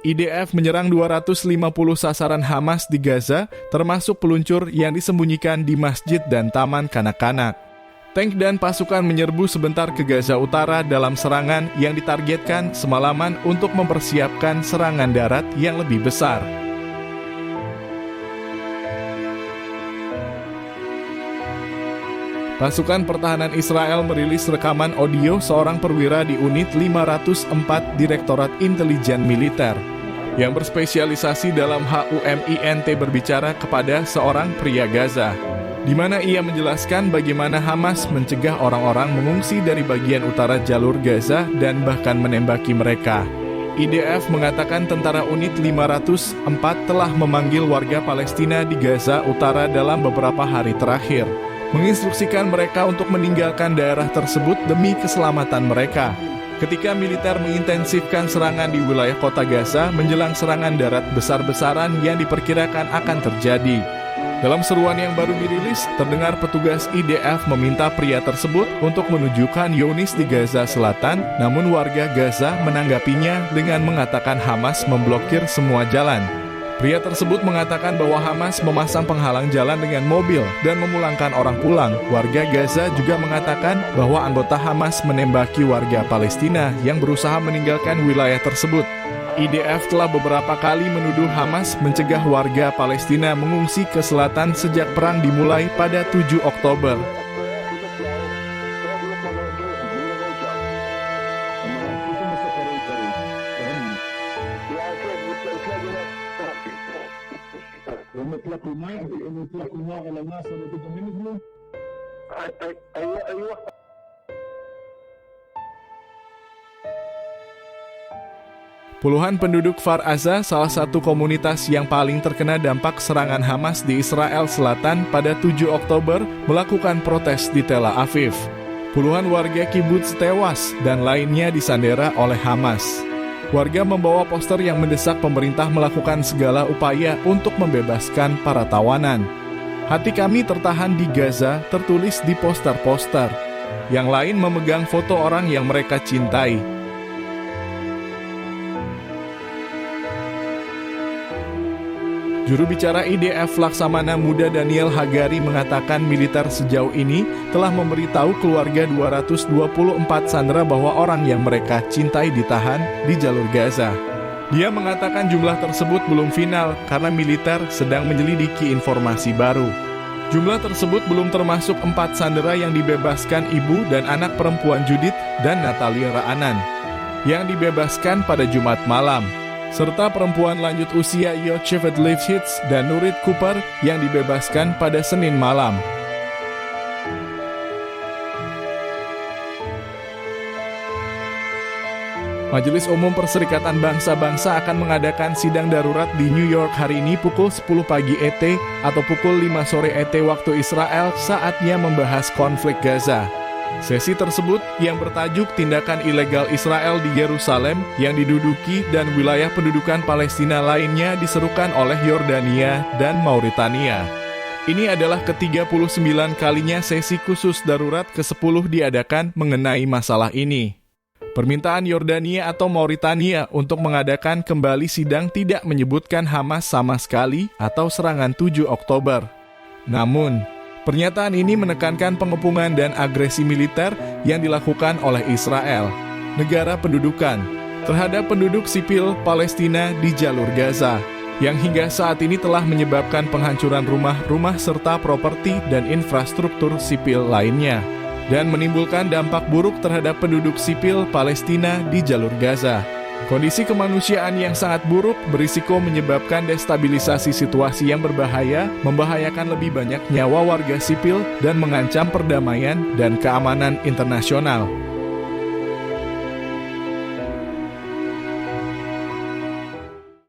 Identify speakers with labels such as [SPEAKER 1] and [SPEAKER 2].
[SPEAKER 1] IDF menyerang 250 sasaran Hamas di Gaza, termasuk peluncur yang disembunyikan di masjid dan taman kanak-kanak. Tank dan pasukan menyerbu sebentar ke Gaza Utara dalam serangan yang ditargetkan semalaman untuk mempersiapkan serangan darat yang lebih besar. Pasukan pertahanan Israel merilis rekaman audio seorang perwira di unit 504 Direktorat Intelijen Militer yang berspesialisasi dalam HUMINT berbicara kepada seorang pria Gaza, di mana ia menjelaskan bagaimana Hamas mencegah orang-orang mengungsi dari bagian utara jalur Gaza dan bahkan menembaki mereka. IDF mengatakan tentara unit 504 telah memanggil warga Palestina di Gaza Utara dalam beberapa hari terakhir, menginstruksikan mereka untuk meninggalkan daerah tersebut demi keselamatan mereka. Ketika militer mengintensifkan serangan di wilayah kota Gaza menjelang serangan darat besar-besaran yang diperkirakan akan terjadi. Dalam seruan yang baru dirilis, terdengar petugas IDF meminta pria tersebut untuk menunjukkan Yonis di Gaza Selatan, namun warga Gaza menanggapinya dengan mengatakan Hamas memblokir semua jalan. Pria tersebut mengatakan bahwa Hamas memasang penghalang jalan dengan mobil dan memulangkan orang pulang. Warga Gaza juga mengatakan bahwa anggota Hamas menembaki warga Palestina yang berusaha meninggalkan wilayah tersebut. IDF telah beberapa kali menuduh Hamas mencegah warga Palestina mengungsi ke selatan sejak perang dimulai pada 7 Oktober. Puluhan penduduk Kfar Aza, salah satu komunitas yang paling terkena dampak serangan Hamas di Israel Selatan pada 7 Oktober, melakukan protes di Tel Aviv. Puluhan warga kibbutz tewas dan lainnya disandera oleh Hamas. Warga membawa poster yang mendesak pemerintah melakukan segala upaya untuk membebaskan para tawanan. Hati kami tertahan di Gaza, tertulis di poster-poster. Yang lain memegang foto orang yang mereka cintai. Juru bicara IDF Laksamana Muda Daniel Hagari mengatakan militer sejauh ini telah memberitahu keluarga 224 sandera bahwa orang yang mereka cintai ditahan di jalur Gaza. Dia mengatakan jumlah tersebut belum final karena militer sedang menyelidiki informasi baru. Jumlah tersebut belum termasuk 4 sandera yang dibebaskan ibu dan anak perempuan Judith dan Natalia Raanan yang dibebaskan pada Jumat malam, serta perempuan lanjut usia Yocheved Lifshitz dan Nurit Cooper yang dibebaskan pada Senin malam. Majelis Umum Perserikatan Bangsa-Bangsa akan mengadakan sidang darurat di New York hari ini pukul 10 pagi ET atau pukul 5 sore ET waktu Israel saatnya membahas konflik Gaza. Sesi tersebut yang bertajuk Tindakan Ilegal Israel di Yerusalem yang diduduki dan wilayah pendudukan Palestina lainnya diserukan oleh Yordania dan Mauritania. Ini adalah ke-39 kalinya sesi khusus darurat ke-10 diadakan mengenai masalah ini. Permintaan Yordania atau Mauritania untuk mengadakan kembali sidang tidak menyebutkan Hamas sama sekali atau serangan 7 Oktober. Namun, pernyataan ini menekankan pengepungan dan agresi militer yang dilakukan oleh Israel, negara pendudukan, terhadap penduduk sipil Palestina di jalur Gaza, yang hingga saat ini telah menyebabkan penghancuran rumah-rumah serta properti dan infrastruktur sipil lainnya, dan menimbulkan dampak buruk terhadap penduduk sipil Palestina di jalur Gaza. Kondisi kemanusiaan yang sangat buruk berisiko menyebabkan destabilisasi situasi yang berbahaya, membahayakan lebih banyak nyawa warga sipil, dan mengancam perdamaian dan keamanan internasional.